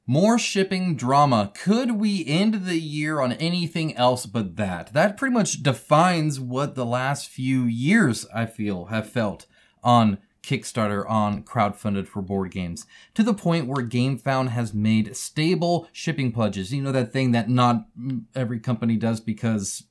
More shipping drama. Could we end the year on anything else but that? That pretty much defines what the last few years, I feel, have felt on Kickstarter, on crowdfunded for board games, to the point where GameFound has made stable shipping pledges. You know, that thing that not every company does because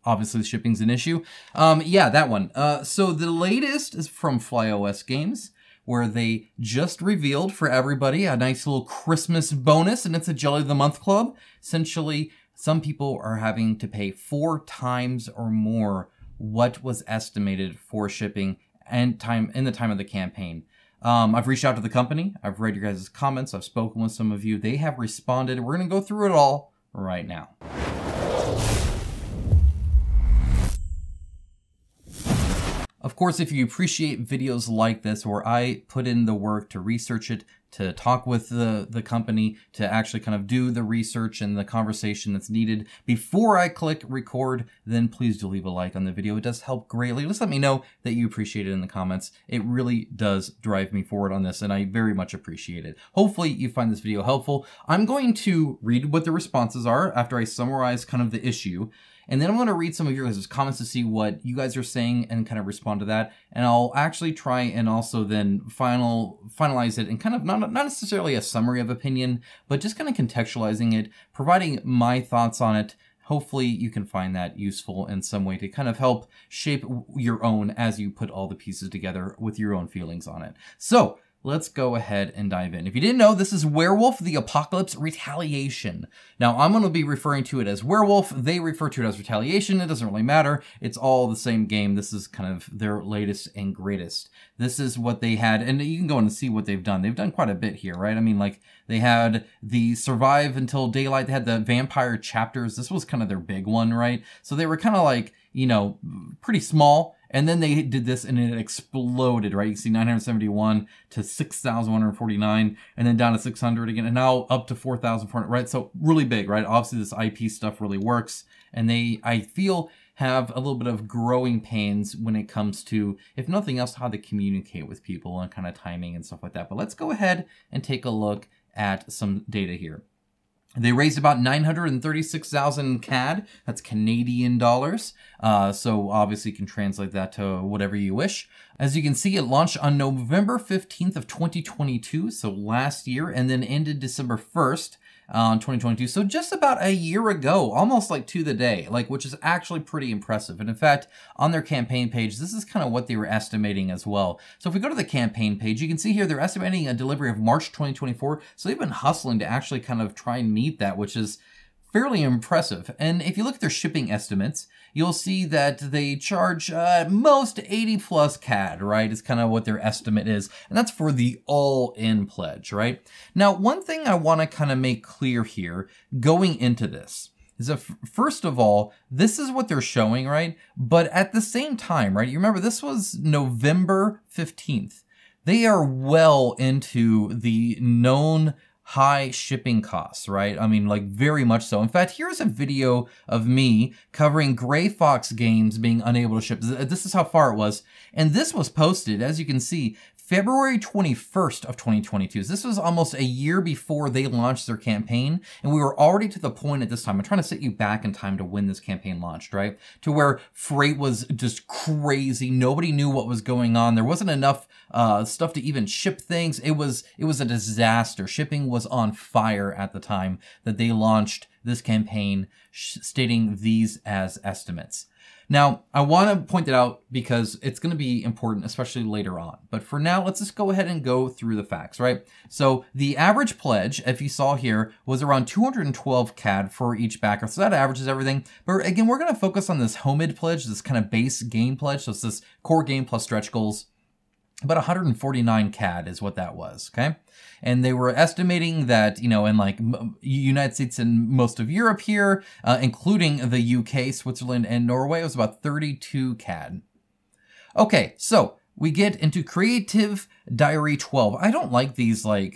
obviously shipping's an issue. Yeah, that one. So the latest is from Flyos Games, where they just revealed for everybody a nice little Christmas bonus, and it's a Jelly of the Month Club. Essentially, some people are having to pay 4 times or more what was estimated for shipping and time in the time of the campaign. I've reached out to the company. I've read your guys' comments. I've spoken with some of you. They have responded. We're going to go through it all right now. Of course, if you appreciate videos like this where I put in the work to research it, to talk with the company, to actually kind of do the research and the conversation that's needed before I click record, then please do leave a like on the video. It does help greatly. Just let me know that you appreciate it in the comments. It really does drive me forward on this, and I very much appreciate it. Hopefully you find this video helpful. I'm going to read what the responses are after I summarize kind of the issue. And then I'm going to read some of your guys' comments to see what you guys are saying and kind of respond to that. And I'll actually try and also then finalize it and kind of not necessarily a summary of opinion, but just kind of contextualizing it, providing my thoughts on it. Hopefully you can find that useful in some way to kind of help shape your own as you put all the pieces together with your own feelings on it. So let's go ahead and dive in. If you didn't know, this is Werewolf the Apocalypse Retaliation. Now, I'm going to be referring to it as Werewolf. They refer to it as Retaliation. It doesn't really matter. It's all the same game. This is kind of their latest and greatest. This is what they had, and you can go and see what they've done. They've done quite a bit here, right? I mean, like, they had the Survive Until Daylight. They had the Vampire Chapters. This was kind of their big one, right? So they were kind of like, you know, pretty small. And then they did this and it exploded, right? You can see 971 to 6,149 and then down to 600 again and now up to 4,400, right? So really big, right? Obviously this IP stuff really works, and they, I feel, have a little bit of growing pains when it comes to, if nothing else, how to communicate with people and kind of timing and stuff like that. But let's go ahead and take a look at some data here. They raised about 936,000 CAD. That's Canadian dollars. So obviously you can translate that to whatever you wish. As you can see, it launched on November 15th of 2022, so last year, and then ended December 1st. 2022, so just about a year ago, almost like to the day, like, which is actually pretty impressive. And in fact, on their campaign page, this is kind of what they were estimating as well. So if we go to the campaign page, you can see here they're estimating a delivery of March 2024. So they've been hustling to actually kind of try and meet that, which is fairly impressive. And if you look at their shipping estimates, you'll see that they charge most 80 plus CAD, right? Is kind of what their estimate is. And that's for the all-in pledge, right? Now, one thing I want to kind of make clear here going into this is that first of all, this is what they're showing, right? But at the same time, right? You remember this was November 15th. They are well into the known high shipping costs, right? I mean, like, very much so. In fact, here's a video of me covering Gray Fox Games being unable to ship. This is how far it was. And this was posted, as you can see, February 21st of 2022. So this was almost a year before they launched their campaign. And we were already to the point at this time. I'm trying to set you back in time to when this campaign launched, right? To where freight was just crazy. Nobody knew what was going on. There wasn't enough stuff to even ship things. It was a disaster. Shipping was on fire at the time that they launched this campaign, stating these as estimates. Now, I want to point it out because it's going to be important, especially later on. But for now, let's just go ahead and go through the facts, right? So the average pledge, if you saw here, was around 212 CAD for each backer. So that averages everything. But again, we're going to focus on this homemade pledge, this kind of base game pledge. So it's this core game plus stretch goals. About 149 CAD is what that was, okay? And they were estimating that, you know, in like United States and most of Europe here, including the UK, Switzerland, and Norway, it was about 32 CAD. Okay, so we get into Creative Diary 12. I don't like these, I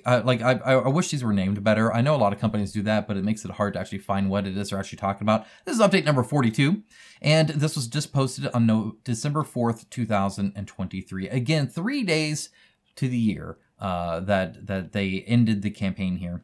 wish these were named better. I know a lot of companies do that, but it makes it hard to actually find what it is they're actually talking about. This is update number 42, and this was just posted on December 4th, 2023. Again, 3 days to the year that they ended the campaign here.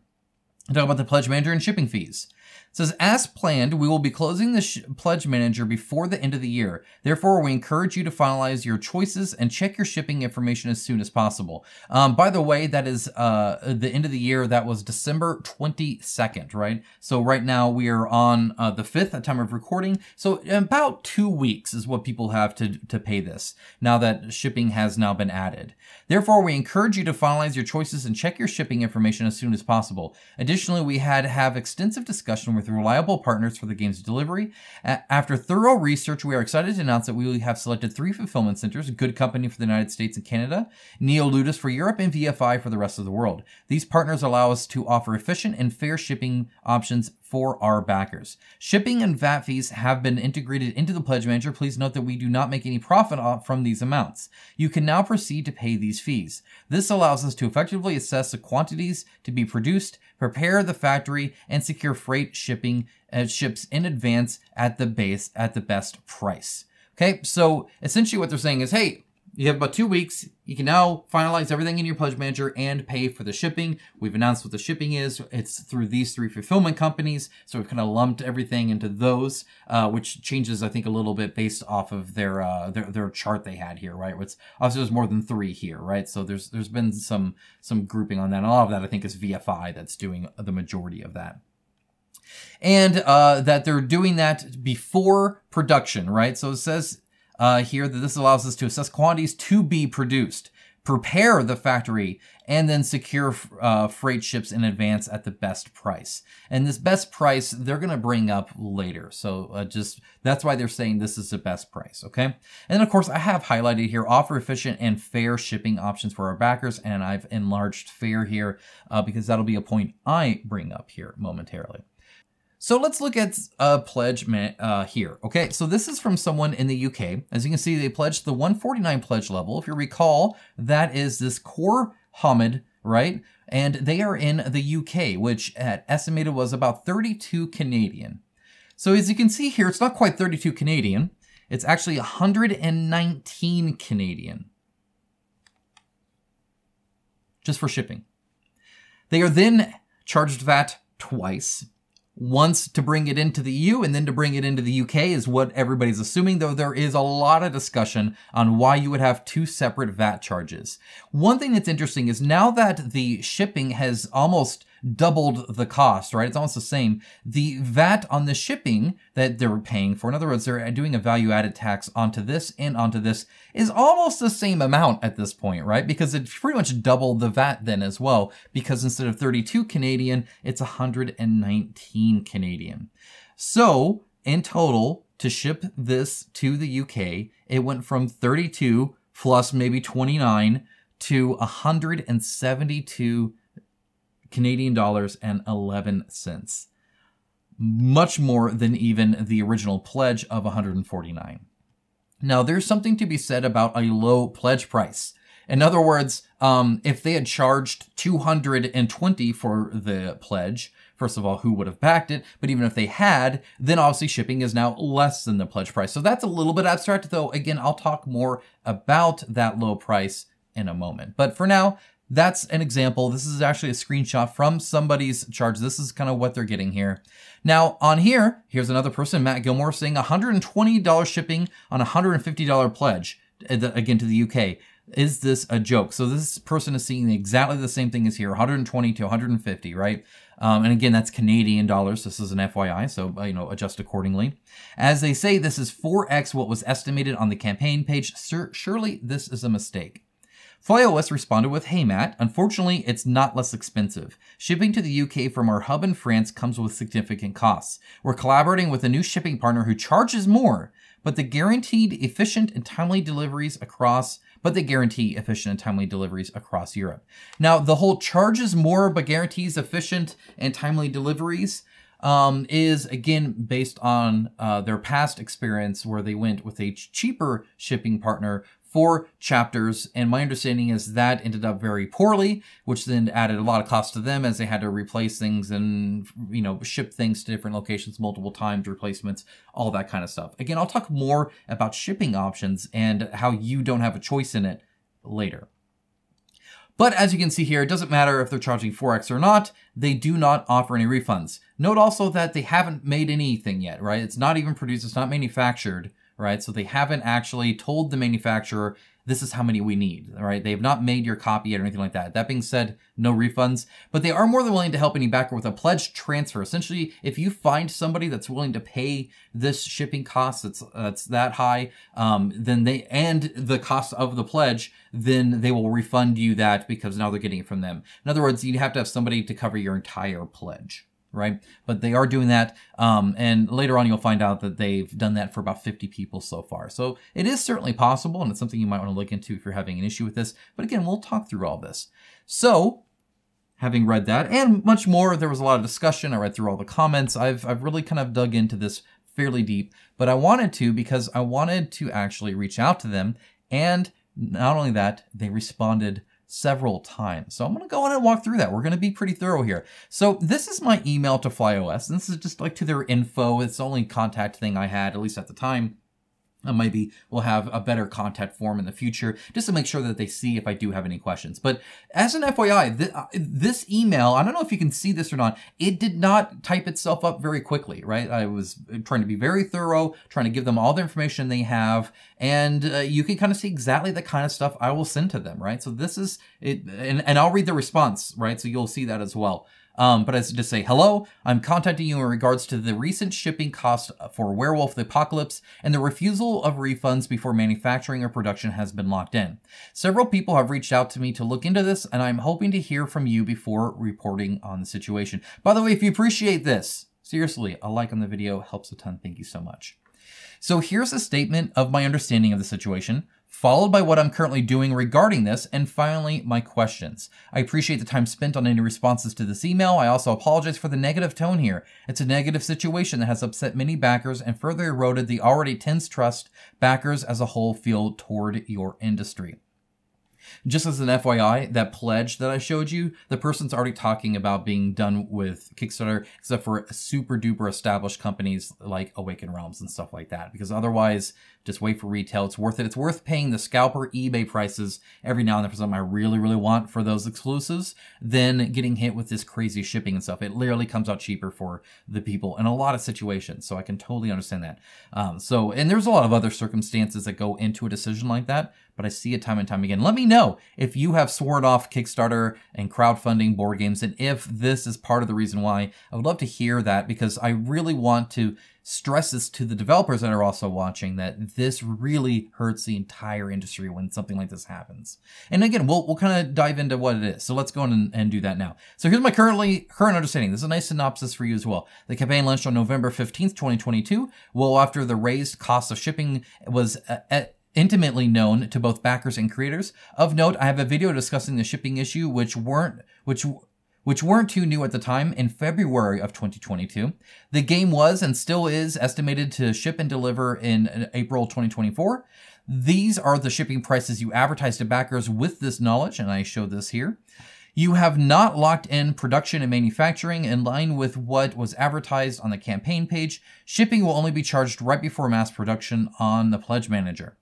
Talk about the Pledge Manager and shipping fees. It says, as planned, we will be closing the Pledge Manager before the end of the year. Therefore, we encourage you to finalize your choices and check your shipping information as soon as possible. By the way, that is the end of the year. That was December 22nd, right? So right now we are on the 5th at time of recording. So about 2 weeks is what people have to pay this, now that shipping has now been added. Therefore, we encourage you to finalize your choices and check your shipping information as soon as possible. Additionally, we had to have extensive discussion with reliable partners for the game's delivery. After thorough research, we are excited to announce that we have selected 3 fulfillment centers: Good Company for the United States and Canada, Neoludus for Europe, and VFI for the rest of the world. These partners allow us to offer efficient and fair shipping options for our backers. Shipping and VAT fees have been integrated into the Pledge Manager. Please note that we do not make any profit from these amounts. You can now proceed to pay these fees. This allows us to effectively assess the quantities to be produced, prepare the factory, and secure freight shipping ships in advance at the best price. Okay, so essentially what they're saying is, hey, you have about 2 weeks. You can now finalize everything in your Pledge Manager and pay for the shipping. We've announced what the shipping is. It's through these 3 fulfillment companies. So we've kind of lumped everything into those, which changes, I think, a little bit based off of their chart they had here, right? It's obviously there's more than 3 here, right? So there's been some grouping on that. And a lot of that, I think, is VFI that's doing the majority of that. And that they're doing that before production, right? So it says here that this allows us to assess quantities to be produced, prepare the factory, and then secure freight ships in advance at the best price. And this best price, they're going to bring up later. So that's why they're saying this is the best price, okay? And then, of course, I have highlighted here, offer efficient and fair shipping options for our backers, and I've enlarged fair here because that'll be a point I bring up here momentarily. So let's look at pledge here. Okay, so this is from someone in the UK. As you can see, they pledged the 149 pledge level. If you recall, that is this Core Hamid, right? And they are in the UK, which at estimated was about 32 Canadian. So as you can see here, it's not quite 32 Canadian. It's actually 119 Canadian. Just for shipping. They are then charged VAT twice. Once to bring it into the EU and then to bring it into the UK is what everybody's assuming, though there is a lot of discussion on why you would have 2 separate VAT charges. One thing that's interesting is now that the shipping has almost doubled the cost, right? It's almost the same. The VAT on the shipping that they're paying for, in other words, they're doing a value-added tax onto this and onto this, is almost the same amount at this point, right? Because it's pretty much doubled the VAT then as well, because instead of 32 Canadian, it's 119 Canadian. So in total, to ship this to the UK, it went from 32 plus maybe 29 to 172 Canadian dollars and 11 cents. Much more than even the original pledge of 149. Now, there's something to be said about a low pledge price. In other words, if they had charged 220 for the pledge, first of all, who would have backed it? But even if they had, then obviously shipping is now less than the pledge price. So that's a little bit abstract, though. Again, I'll talk more about that low price in a moment. But for now, that's an example. This is actually a screenshot from somebody's charge. This is kind of what they're getting here. Now on here, here's another person, Matt Gilmore, saying $120 shipping on a $150 pledge, again to the UK. Is this a joke? So this person is seeing exactly the same thing as here, 120 to 150, right? And again, that's Canadian dollars. This is an FYI, so, adjust accordingly. As they say, this is 4x what was estimated on the campaign page. Surely this is a mistake. Flyos responded with, hey Matt, unfortunately it's not less expensive. Shipping to the UK from our hub in France comes with significant costs. We're collaborating with a new shipping partner who charges more, but they guarantee efficient and timely deliveries across Europe. Now, the whole charges more but guarantees efficient and timely deliveries is again based on their past experience where they went with a cheaper shipping partner for chapters, and my understanding is that ended up very poorly, which then added a lot of cost to them as they had to replace things and ship things to different locations multiple times, replacements, all that kind of stuff. Again, I'll talk more about shipping options and how you don't have a choice in it later. But as you can see here, it doesn't matter if they're charging 4x or not, they do not offer any refunds. Note also that they haven't made anything yet, right? It's not even produced, it's not manufactured, right? So they haven't actually told the manufacturer, this is how many we need, right? They have not made your copy yet or anything like that. That being said, no refunds, but they are more than willing to help any backer with a pledge transfer. Essentially, if you find somebody that's willing to pay this shipping cost that's that high, then and the cost of the pledge, then they will refund you that because now they're getting it from them. In other words, you have to have somebody to cover your entire pledge, right? But they are doing that. And later on, you'll find out that they've done that for about 50 people so far. So it is certainly possible, and it's something you might want to look into if you're having an issue with this. But again, we'll talk through all this. So having read that and much more, there was a lot of discussion. I read through all the comments. I've really kind of dug into this fairly deep, but I wanted to because I wanted to actually reach out to them. And not only that, they responded several times. So I'm going to go in and walk through that. We're going to be pretty thorough here. So this is my email to Flyos. And this is just like to their info. It's the only contact thing I had, at least at the time. Maybe we'll have a better contact form in the future just to make sure that they see if I do have any questions. But as an FYI, this email, I don't know if you can see this or not, it did not type itself up very quickly, right? I was trying to be very thorough, trying to give them all the information they have, and you can kind of see exactly the kind of stuff I will send to them, right? So this is it, and I'll read the response, right? So you'll see that as well. But as to say, hello, I'm contacting you in regards to the recent shipping cost for Werewolf the Apocalypse and the refusal of refunds before manufacturing or production has been locked in. Several people have reached out to me to look into this, and I'm hoping to hear from you before reporting on the situation. By the way, if you appreciate this, seriously, a like on the video helps a ton. Thank you so much. So here's a statement of my understanding of the situation, followed by what I'm currently doing regarding this, and finally, my questions. I appreciate the time spent on any responses to this email. I also apologize for the negative tone here. It's a negative situation that has upset many backers and further eroded the already tense trust backers as a whole feel toward your industry. Just as an FYI, that pledge that I showed you, the person's already talking about being done with Kickstarter, except for super duper established companies like Awaken Realms and stuff like that. Because otherwise, just wait for retail. It's worth it. It's worth paying the scalper eBay prices every now and then for something I really, really want for those exclusives than getting hit with this crazy shipping and stuff. It literally comes out cheaper for the people in a lot of situations. So I can totally understand that. And there's a lot of other circumstances that go into a decision like that, but I see it time and time again. Let me know if you have sworn off Kickstarter and crowdfunding board games, and if this is part of the reason why. I would love to hear that, because I really want to stress this to the developers that are also watching, that this really hurts the entire industry when something like this happens. And again, we'll kind of dive into what it is. So let's go on and do that now. So here's my current understanding. This is a nice synopsis for you as well. The campaign launched on November 15th, 2022. Well, after the raised cost of shipping was intimately known to both backers and creators. Of note, I have a video discussing the shipping issue, which weren't too new at the time, in February of 2022. The game was and still is estimated to ship and deliver in April 2024. These are the shipping prices you advertise to backers with this knowledge, and I show this here. You have not locked in production and manufacturing in line with what was advertised on the campaign page. Shipping will only be charged right before mass production on the Pledge Manager.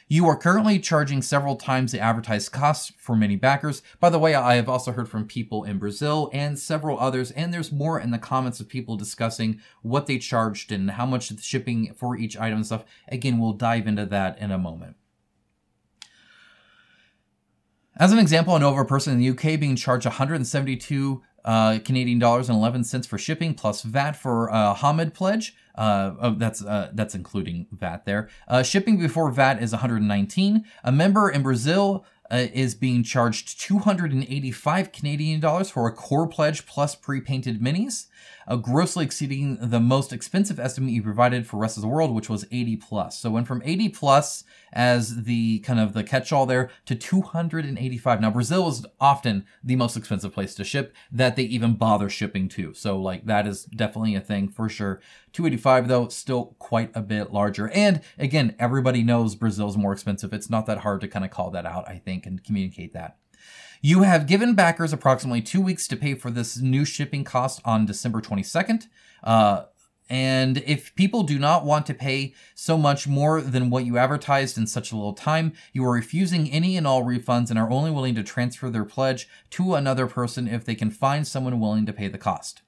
You are currently charging several times the advertised costs for many backers. By the way, I have also heard from people in Brazil and several others, and there's more in the comments of people discussing what they charged and how much the shipping for each item and stuff. Again, we'll dive into that in a moment. As an example, I know of a person in the UK being charged 172 Canadian dollars and 11 cents for shipping plus VAT for Hamid pledge. That's including VAT there. Shipping before VAT is 119. A member in Brazil is being charged 285 Canadian dollars for a core pledge plus pre-painted minis, grossly exceeding the most expensive estimate you provided for rest of the world, which was 80 plus. So it went from 80 plus as the kind of the catch-all there to 285. Now, Brazil is often the most expensive place to ship that they even bother shipping to. So like that is definitely a thing for sure. 285 though, still quite a bit larger. And again, everybody knows Brazil's more expensive. It's not that hard to kind of call that out, I think, and communicate that. You have given backers approximately 2 weeks to pay for this new shipping cost on December 22nd. And if people do not want to pay so much more than what you advertised in such a little time, you are refusing any and all refunds and are only willing to transfer their pledge to another person if they can find someone willing to pay the cost.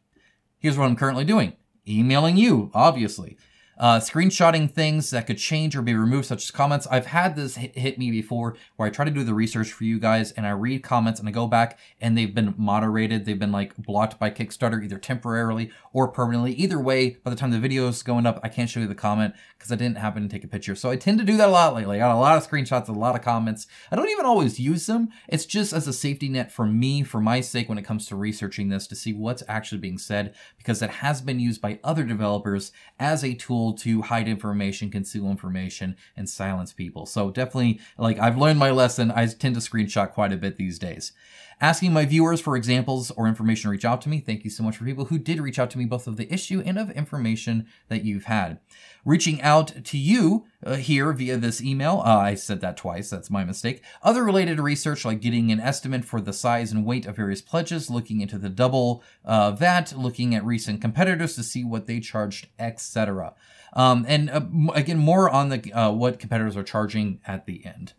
Here's what I'm currently doing. Emailing you, obviously. Screenshotting things that could change or be removed, such as comments. I've had this hit me before where I try to do the research for you guys and I read comments and I go back and they've been moderated. They've been like blocked by Kickstarter, either temporarily or permanently. Either way, by the time the video is going up, I can't show you the comment because I didn't happen to take a picture. So I tend to do that a lot lately. I got a lot of screenshots, a lot of comments. I don't even always use them. It's just as a safety net for me, for my sake, when it comes to researching this to see what's actually being said, because it has been used by other developers as a tool to hide information, conceal information, and silence people. So definitely, like, I've learned my lesson. I tend to screenshot quite a bit these days. Asking my viewers for examples or information to reach out to me. Thank you so much for people who did reach out to me, both of the issue and of information that you've had. Reaching out to you here via this email. I said that twice. That's my mistake. Other related research, like getting an estimate for the size and weight of various pledges, looking into the double VAT, looking at recent competitors to see what they charged, etc. Again, more on the what competitors are charging at the end.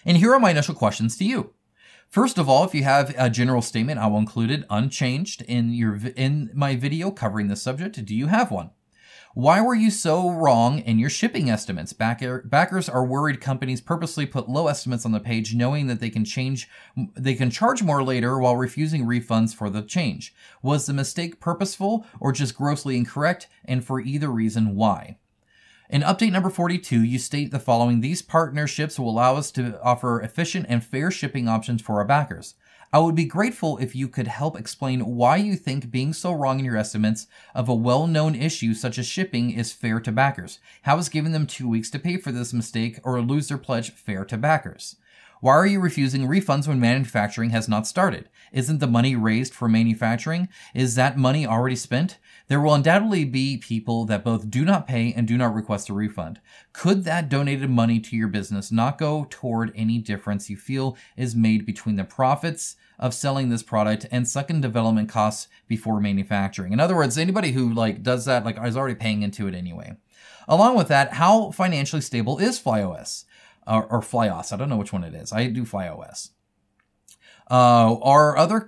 And here are my initial questions to you. First of all, if you have a general statement, I will include it unchanged in my video covering this subject. Do you have one? Why were you so wrong in your shipping estimates? Backers are worried companies purposely put low estimates on the page, knowing that they can charge more later while refusing refunds for the change. Was the mistake purposeful or just grossly incorrect? And for either reason, why? In update number 42, you state the following: these partnerships will allow us to offer efficient and fair shipping options for our backers. I would be grateful if you could help explain why you think being so wrong in your estimates of a well-known issue such as shipping is fair to backers. How is giving them 2 weeks to pay for this mistake or lose their pledge fair to backers? Why are you refusing refunds when manufacturing has not started? Isn't the money raised for manufacturing? Is that money already spent? There will undoubtedly be people that both do not pay and do not request a refund. Could that donated money to your business not go toward any difference you feel is made between the profits of selling this product and second development costs before manufacturing? In other words, anybody who does that is already paying into it anyway. Along with that, how financially stable is Flyos? Or Flyos, I don't know which one it is. I do Flyos. Are other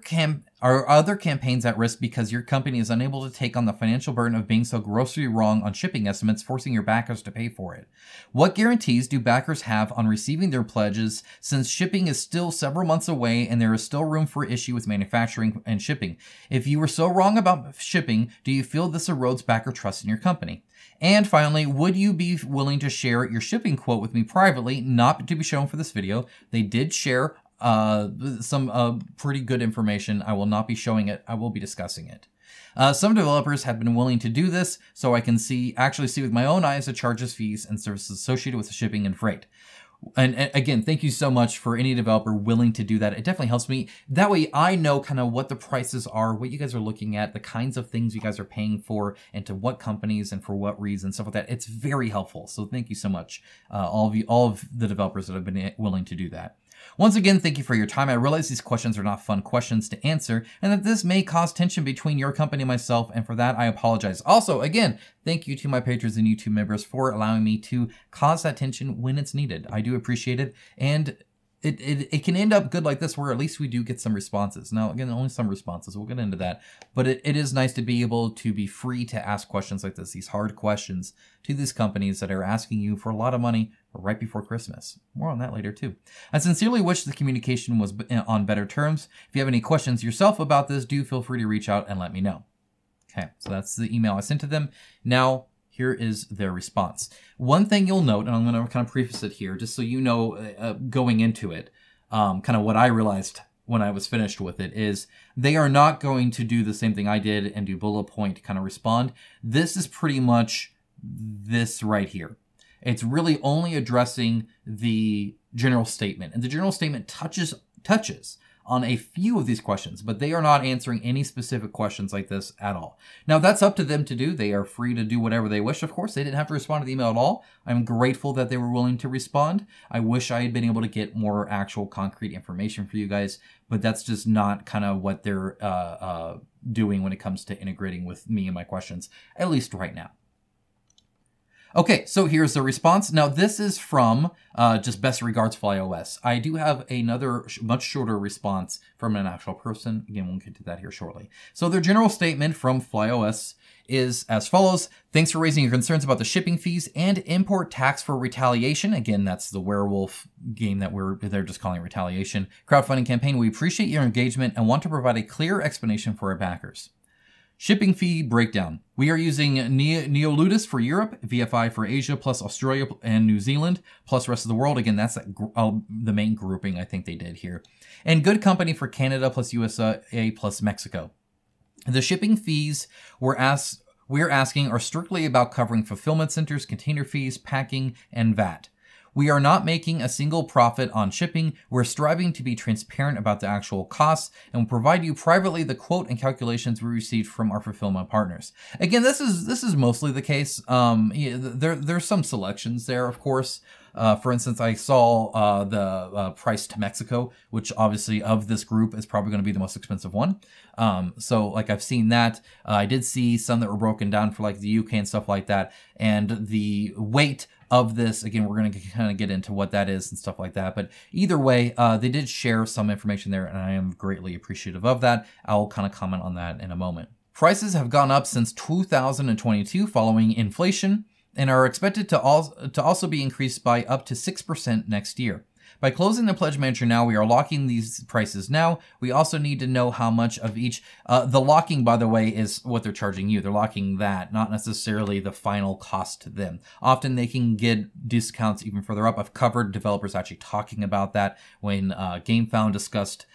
campaigns at risk because your company is unable to take on the financial burden of being so grossly wrong on shipping estimates, forcing your backers to pay for it? What guarantees do backers have on receiving their pledges, since shipping is still several months away and there is still room for issue with manufacturing and shipping? If you were so wrong about shipping, do you feel this erodes backer trust in your company? And finally, would you be willing to share your shipping quote with me privately, not to be shown for this video? They did share some pretty good information. I will not be showing it. I will be discussing it. Some developers have been willing to do this, so I can actually see with my own eyes the charges, fees, and services associated with the shipping and freight. And again, thank you so much for any developer willing to do that. It definitely helps me. That way I know kind of what the prices are, what you guys are looking at, the kinds of things you guys are paying for, and to what companies and for what reasons, stuff like that. It's very helpful. So thank you so much, all of the developers that have been willing to do that. Once again, thank you for your time. I realize these questions are not fun questions to answer, and that this may cause tension between your company and myself, and for that, I apologize. Also, again, thank you to my patrons and YouTube members for allowing me to cause that tension when it's needed. I do appreciate it, and it can end up good like this, where at least we do get some responses. Now, again, only some responses. We'll get into that. But it is nice to be able to be free to ask questions like this, these hard questions to these companies that are asking you for a lot of money right before Christmas. More on that later, too. I sincerely wish the communication was on better terms. If you have any questions yourself about this, do feel free to reach out and let me know. Okay, so that's the email I sent to them. Now, here is their response. One thing you'll note, and I'm going to kind of preface it here, just so you know going into it, kind of what I realized when I was finished with it, is they are not going to do the same thing I did and do bullet point kind of respond. This is pretty much this right here. It's really only addressing the general statement. And the general statement touches on a few of these questions, but they are not answering any specific questions like this at all. Now, that's up to them to do. They are free to do whatever they wish, of course. They didn't have to respond to the email at all. I'm grateful that they were willing to respond. I wish I had been able to get more actual concrete information for you guys, but that's just not kind of what they're doing when it comes to integrating with me and my questions, at least right now. Okay, so here's the response. Now, this is from just best regards Flyos. I do have another much shorter response from an actual person. Again, we'll get to that here shortly. So their general statement from Flyos is as follows. Thanks for raising your concerns about the shipping fees and import tax for retaliation. Again, that's the werewolf game that they're just calling retaliation. Crowdfunding campaign. We appreciate your engagement and want to provide a clear explanation for our backers. Shipping fee breakdown. We are using Neoludus for Europe, VFI for Asia, plus Australia and New Zealand, plus rest of the world. Again, that's the main grouping I think they did here. And Good Company for Canada, plus USA, plus Mexico. The shipping fees we're asking are strictly about covering fulfillment centers, container fees, packing, and VAT. We are not making a single profit on shipping. We're striving to be transparent about the actual costs and will provide you privately the quote and calculations we received from our fulfillment partners. Again, this is mostly the case. There's some selections there, of course. For instance, I saw the price to Mexico, which obviously of this group is probably going to be the most expensive one. So like I've seen that. I did see some that were broken down for like the UK and stuff like that. And the weight of this, again, we're going to kind of get into what that is and stuff like that. But either way, they did share some information there, and I am greatly appreciative of that. I'll kind of comment on that in a moment. Prices have gone up since 2022 following inflation and are expected to also be increased by up to 6% next year. By closing the pledge manager now, we are locking these prices now. We also need to know how much of each. The locking, by the way, is what they're charging you. They're locking that, not necessarily the final cost to them. Often they can get discounts even further up. I've covered developers actually talking about that when GameFound discussed,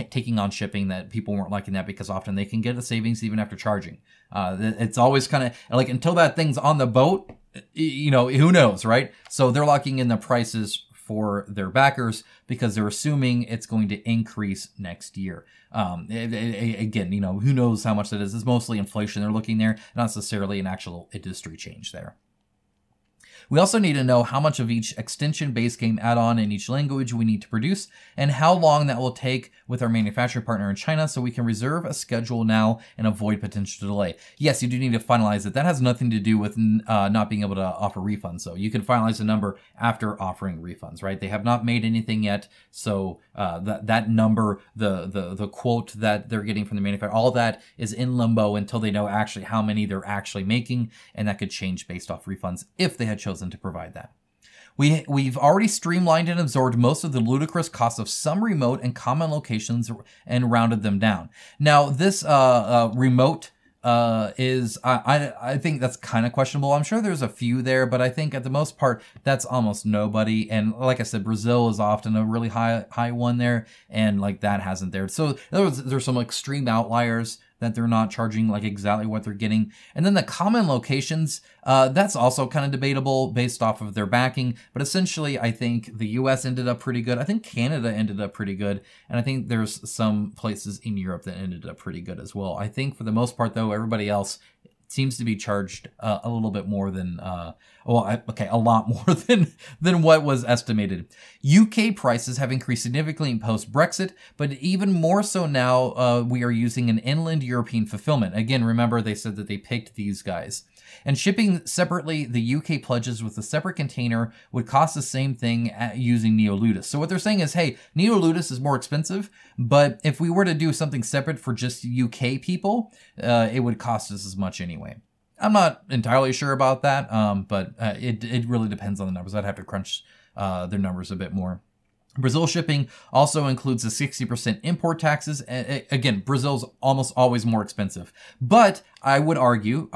taking on shipping, that people weren't liking that because often they can get the savings even after charging. It's always kind of like until that thing's on the boat, who knows, right? So they're locking in the prices for their backers because they're assuming it's going to increase next year. Again, who knows how much that is. It's mostly inflation they're looking there, not necessarily an actual industry change there. We also need to know how much of each extension base game add-on in each language we need to produce and how long that will take with our manufacturing partner in China so we can reserve a schedule now and avoid potential delay. Yes, you do need to finalize it. That has nothing to do with not being able to offer refunds. So you can finalize the number after offering refunds, right? They have not made anything yet. So that number, the quote that they're getting from the manufacturer, all that is in limbo until they know actually how many they're actually making. And that could change based off refunds if they had chosen to provide that. We've already streamlined and absorbed most of the ludicrous costs of some remote and common locations and rounded them down. Now, this remote is, I think that's kind of questionable. I'm sure there's a few there, but I think at the most part, that's almost nobody. And like I said, Brazil is often a really high one there, and like that hasn't there. So in other words, there's some extreme outliers that they're not charging like exactly what they're getting. And then the common locations, that's also kind of debatable based off of their backing. But essentially, I think the US ended up pretty good. I think Canada ended up pretty good. And I think there's some places in Europe that ended up pretty good as well. I think for the most part, though, everybody else seems to be charged a little bit more than, a lot more than what was estimated. UK prices have increased significantly post-Brexit, but even more so now we are using an inland European fulfillment. Again, remember they said that they picked these guys. And shipping separately, the UK pledges with a separate container would cost the same thing using Neoludus. So what they're saying is, hey, Neoludus is more expensive, but if we were to do something separate for just UK people, it would cost us as much anyway. I'm not entirely sure about that, but it really depends on the numbers. I'd have to crunch their numbers a bit more. Brazil shipping also includes the 60% import taxes. Again, Brazil's almost always more expensive. But I would argue,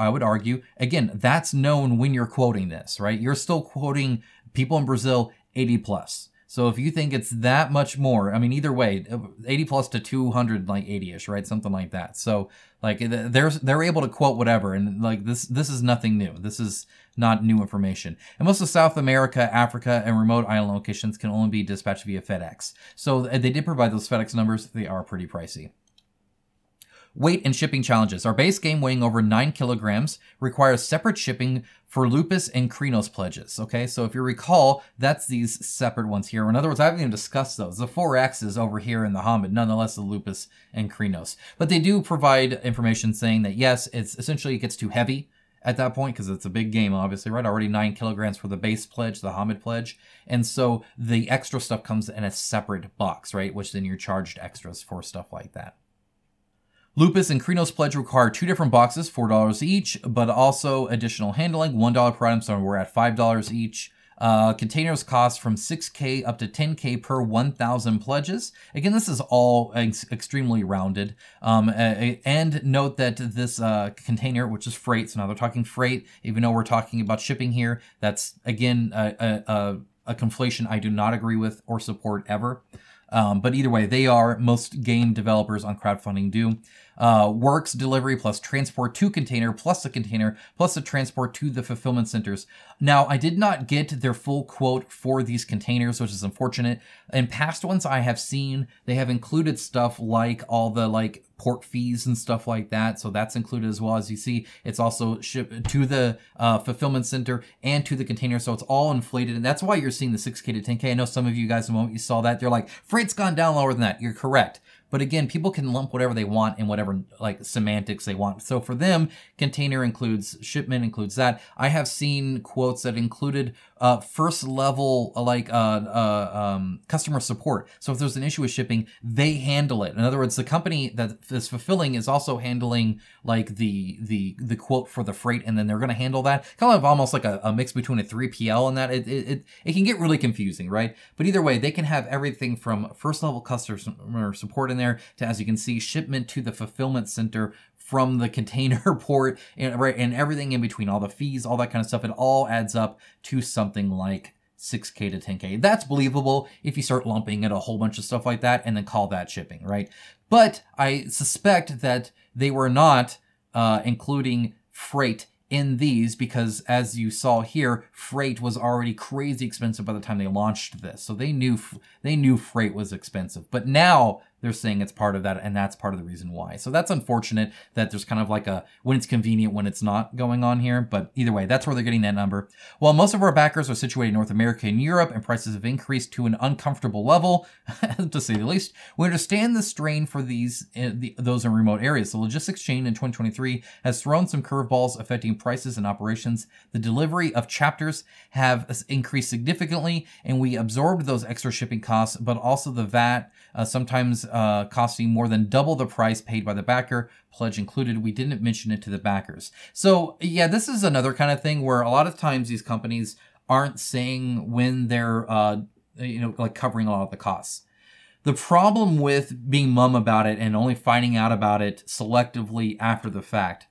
again, that's known when you're quoting this, right? You're still quoting people in Brazil 80 plus. So if you think it's that much more, I mean, either way, 80 plus to 200, like 80-ish, right? Something like that. So like they're able to quote whatever. And like this is nothing new. This is not new information. And most of South America, Africa, and remote island locations can only be dispatched via FedEx. So they did provide those FedEx numbers. They are pretty pricey. Weight and shipping challenges. Our base game weighing over 9 kilograms requires separate shipping for Lupus and Krinos pledges. Okay, so if you recall, that's these separate ones here. In other words, I haven't even discussed those. The 4X is over here in the Hamid, nonetheless the Lupus and Krinos. But they do provide information saying that yes, it's essentially it gets too heavy at that point because it's a big game, obviously, right? Already 9 kilograms for the base pledge, the Hamid pledge. And so the extra stuff comes in a separate box, right? Which then you're charged extras for stuff like that. Lupus and Krinos pledge require 2 different boxes, $4 each, but also additional handling, $1 per item, so we're at $5 each. Containers cost from 6K up to 10K per 1,000 pledges. Again, this is all extremely rounded. And note that this container, which is freight, so now they're talking freight, even though we're talking about shipping here, that's, again, a conflation I do not agree with or support ever. But either way, they are, most game developers on crowdfunding do. Works delivery plus transport to container plus the container plus the transport to the fulfillment centers. Now, I did not get their full quote for these containers, which is unfortunate. In past ones I have seen, they have included stuff like all the like port fees and stuff like that. So that's included as well. As you see, it's also shipped to the fulfillment center and to the container. So it's all inflated. And that's why you're seeing the 6K to 10K. I know some of you guys, the moment you saw that, they're like, freight's gone down lower than that. You're correct. But again, people can lump whatever they want and whatever like semantics they want. So for them, container includes shipment, includes that. I have seen quotes that included first level customer support. So if there's an issue with shipping, they handle it. In other words, the company that is fulfilling is also handling like the quote for the freight, and then they're going to handle that. Kind of almost like a mix between a 3PL and that. It can get really confusing, right? But either way, they can have everything from first level customer support in there to, as you can see, shipment to the fulfillment center from the container port and everything in between, all the fees, all that kind of stuff. It all adds up to something like 6K to 10K. That's believable if you start lumping at a whole bunch of stuff like that and then call that shipping, right? But I suspect that they were not including freight in these because, as you saw here, freight was already crazy expensive by the time they launched this. So they knew freight was expensive. But now they're saying it's part of that, and that's part of the reason why. So that's unfortunate that there's kind of like a when it's convenient, when it's not going on here. But either way, that's where they're getting that number. While most of our backers are situated in North America and Europe, and prices have increased to an uncomfortable level, to say the least, we understand the strain for those in remote areas. The logistics chain in 2023 has thrown some curveballs affecting prices and operations. The delivery of chapters have increased significantly, and we absorbed those extra shipping costs, but also the VAT, sometimes costing more than double the price paid by the backer, pledge included. We didn't mention it to the backers. So yeah, this is another kind of thing where a lot of times these companies aren't saying when they're, like covering a lot of the costs. The problem with being mum about it and only finding out about it selectively after the fact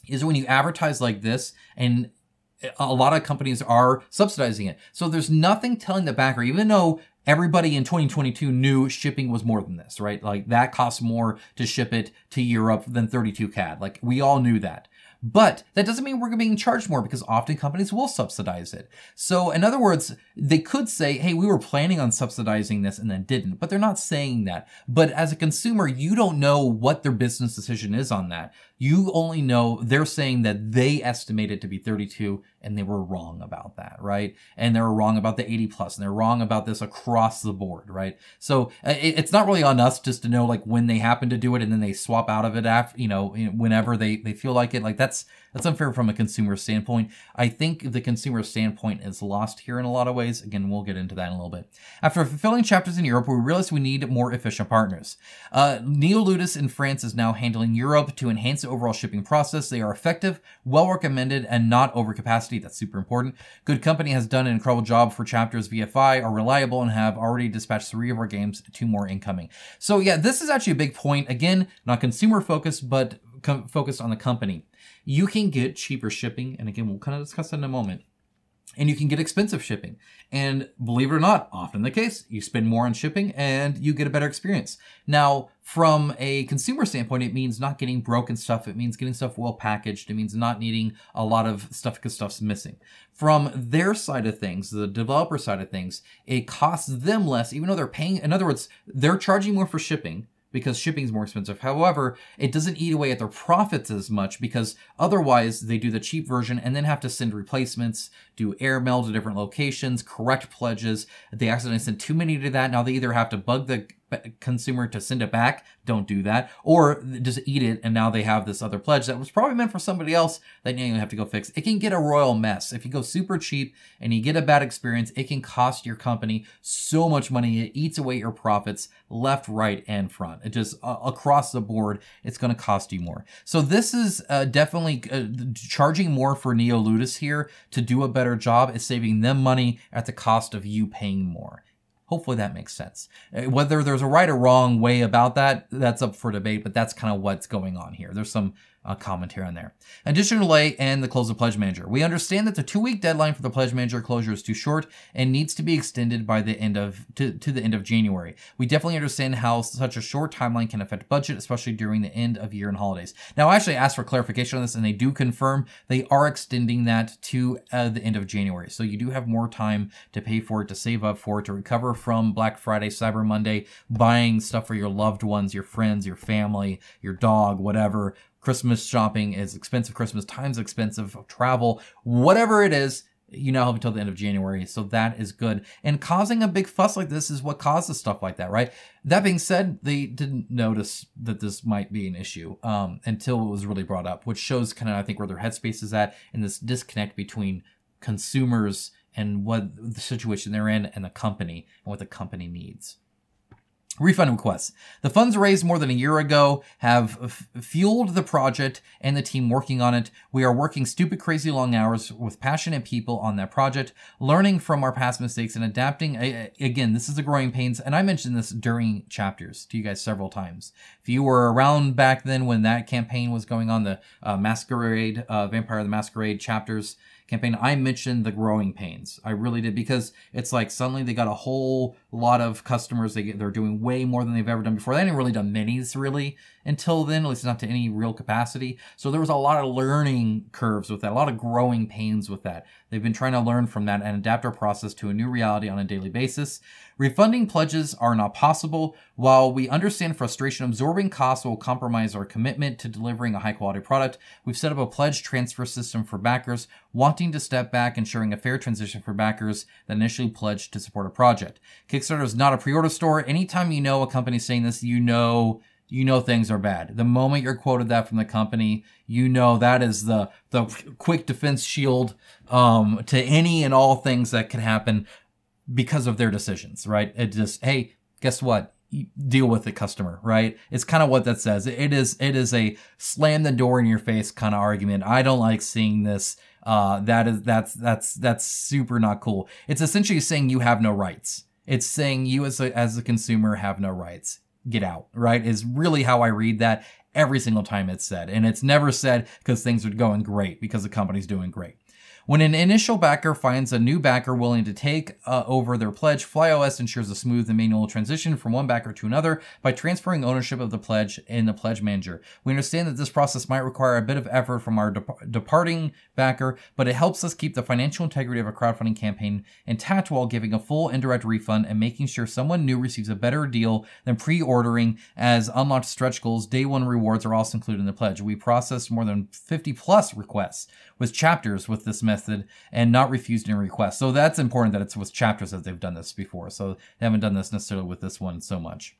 is when you advertise like this, and a lot of companies are subsidizing it. So there's nothing telling the backer, even though everybody in 2022 knew shipping was more than this, right? Like that costs more to ship it to Europe than 32 CAD. Like we all knew that. But that doesn't mean we're being charged more, because often companies will subsidize it. So in other words, they could say, hey, we were planning on subsidizing this and then didn't, but they're not saying that. But as a consumer, you don't know what their business decision is on that. You only know they're saying that they estimate it to be 32 and they were wrong about that, right? And they were wrong about the 80 plus, and they're wrong about this across the board, right? So it's not really on us just to know like when they happen to do it and then they swap out of it after, whenever they feel like it. Like that's unfair from a consumer standpoint. I think the consumer standpoint is lost here in a lot of ways. Again, we'll get into that in a little bit. After fulfilling chapters in Europe, we realized we need more efficient partners. Neoludis in France is now handling Europe to enhance the overall shipping process. They are effective, well recommended, and not over capacity. That's super important. Good Company has done an incredible job for chapters. VFI are reliable and have already dispatched 3 of our games, 2 more incoming. So yeah, this is actually a big point. Again, not consumer focused, but focused on the company. You can get cheaper shipping, and again, we'll kind of discuss that in a moment. And you can get expensive shipping. And believe it or not, often the case, you spend more on shipping and you get a better experience. Now, from a consumer standpoint, it means not getting broken stuff. It means getting stuff well packaged. It means not needing a lot of stuff because stuff's missing. From their side of things, the developer side of things, it costs them less, even though they're paying. In other words, they're charging more for shipping, because shipping is more expensive. However, it doesn't eat away at their profits as much, because otherwise they do the cheap version and then have to send replacements, do airmail to different locations, correct pledges. They accidentally send too many to that. Now they either have to bug the consumer to send it back, don't do that, or just eat it, and now they have this other pledge that was probably meant for somebody else that you have to go fix. It can get a royal mess. If you go super cheap and you get a bad experience, it can cost your company so much money. It eats away your profits left, right, and front. It just, across the board, it's going to cost you more. So this is definitely charging more for NeoLudus here to do a better job is saving them money at the cost of you paying more. Hopefully that makes sense. Whether there's a right or wrong way about that, that's up for debate, but that's kind of what's going on here. There's some commentary on there. Additional delay and the close of Pledge Manager. We understand that the 2-week deadline for the Pledge Manager closure is too short and needs to be extended by the end of to the end of January. We definitely understand how such a short timeline can affect budget, especially during the end of year and holidays. Now, I actually asked for clarification on this, and they do confirm they are extending that to the end of January. So you do have more time to pay for it, to save up for it, to recover from Black Friday, Cyber Monday, buying stuff for your loved ones, your friends, your family, your dog, whatever. Christmas shopping is expensive. Christmas time's expensive. Travel, whatever it is, you now have until the end of January. So that is good. And causing a big fuss like this is what causes stuff like that, right? That being said, they didn't notice that this might be an issue until it was really brought up, which shows kind of, I think, where their headspace is at and this disconnect between consumers and what the situation they're in and the company and what the company needs. Refund requests. The funds raised more than a year ago have fueled the project and the team working on it. We are working stupid, crazy long hours with passionate people on that project, learning from our past mistakes and adapting. Again, this is the growing pains, and I mentioned this during chapters to you guys several times. If you were around back then when that campaign was going on, the Masquerade, Vampire the Masquerade chapters campaign, I mentioned the growing pains. I really did, because it's like suddenly they got a whole lot of customers. They're doing way more than they've ever done before. They hadn't really done minis really until then, at least not to any real capacity. So there was a lot of learning curves with that, a lot of growing pains with that. They've been trying to learn from that and adapt our process to a new reality on a daily basis. Refunding pledges are not possible. While we understand frustration, absorbing costs will compromise our commitment to delivering a high-quality product. We've set up a pledge transfer system for backers wanting to step back, ensuring a fair transition for backers that initially pledged to support a project. Kickstarter is not a pre-order store. Anytime you know a company saying this, you know things are bad. The moment you're quoted that from the company, you know that is the quick defense shield to any and all things that can happen because of their decisions, right? It just, hey, guess what? Deal with the customer, right? It's kind of what that says. It is a slam the door in your face kind of argument. I don't like seeing this. That's super not cool. It's essentially saying you have no rights. It's saying you as a consumer have no rights. Get out, right? Is really how I read that every single time it's said. And it's never said because things are going great, because the company's doing great. When an initial backer finds a new backer willing to take over their pledge, Flyos ensures a smooth and manual transition from one backer to another by transferring ownership of the pledge in the Pledge Manager. We understand that this process might require a bit of effort from our departing backer, but it helps us keep the financial integrity of a crowdfunding campaign intact while giving a full indirect refund and making sure someone new receives a better deal than pre-ordering, as unlocked stretch goals, day one rewards are also included in the pledge. We processed more than 50 plus requests with chapters with this method and not refused any requests. So that's important that it's with chapters that they've done this before. So they haven't done this necessarily with this one so much.